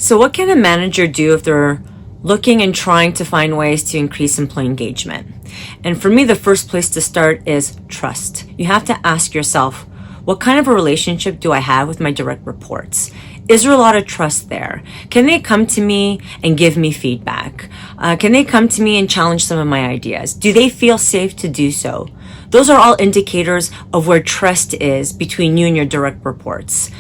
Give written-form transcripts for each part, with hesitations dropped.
So what can a manager do if they're looking and trying to find ways to increase employee engagement? And for me, the first place to start is trust. You have to ask yourself, what kind of a relationship do I have with my direct reports? Is there a lot of trust there? Can they come to me and give me feedback? Can they come to me and challenge some of my ideas? Do they feel safe to do so? Those are all indicators of where trust is between you and your direct reports.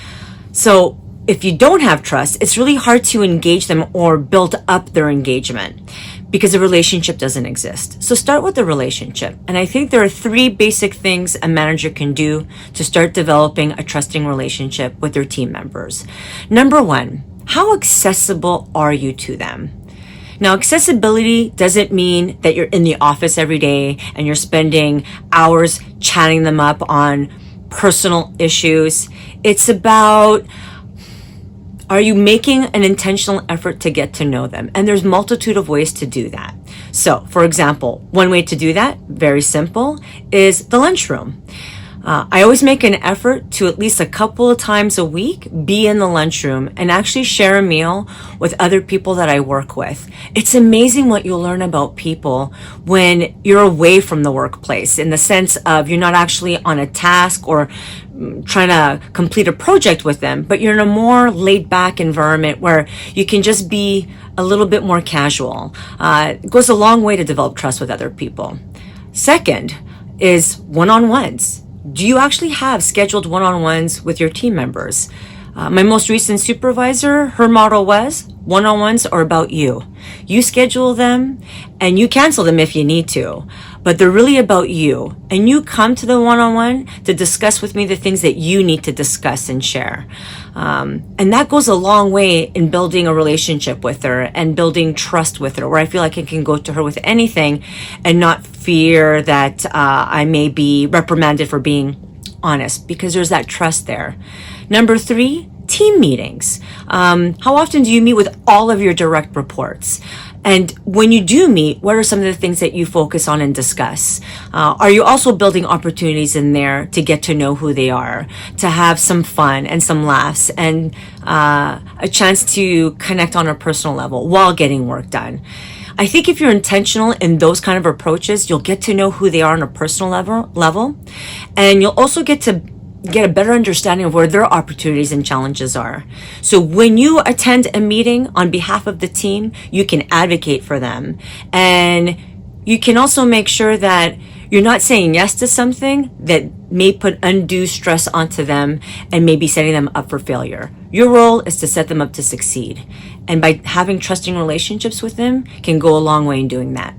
So if you don't have trust, it's really hard to engage them or build up their engagement because the relationship doesn't exist. So start with the relationship. And I think there are three basic things a manager can do to start developing a trusting relationship with their team members. Number one, how accessible are you to them? Now, accessibility doesn't mean that you're in the office every day and you're spending hours chatting them up on personal issues. It's about, are you making an intentional effort to get to know them? And there's multitude of ways to do that. So, for example, one way to do that, very simple, is the lunchroom. I always make an effort to at least a couple of times a week be in the lunchroom and actually share a meal with other people that I work with. It's amazing what you'll learn about people when you're away from the workplace, in the sense of you're not actually on a task or trying to complete a project with them, but you're in a more laid back environment where you can just be a little bit more casual. It goes a long way to develop trust with other people. Second is one-on-ones. Do you actually have scheduled one-on-ones with your team members? My most recent supervisor, her motto was, one-on-ones are about you. You schedule them and you cancel them if you need to, but they're really about you. And you come to the one-on-one to discuss with me the things that you need to discuss and share. And that goes a long way in building a relationship with her and building trust with her, where I feel like I can go to her with anything and not fear that I may be reprimanded for being honest, because there's that trust there. Number three, team meetings. How often do you meet with all of your direct reports? And when you do meet, what are some of the things that you focus on and discuss? Are you also building opportunities in there to get to know who they are, to have some fun and some laughs and a chance to connect on a personal level while getting work done? I think if you're intentional in those kind of approaches, you'll get to know who they are on a personal level, and you'll also get a better understanding of where their opportunities and challenges are. So when you attend a meeting on behalf of the team, you can advocate for them. And you can also make sure that you're not saying yes to something that may put undue stress onto them and maybe setting them up for failure. Your role is to set them up to succeed. And by having trusting relationships with them can go a long way in doing that.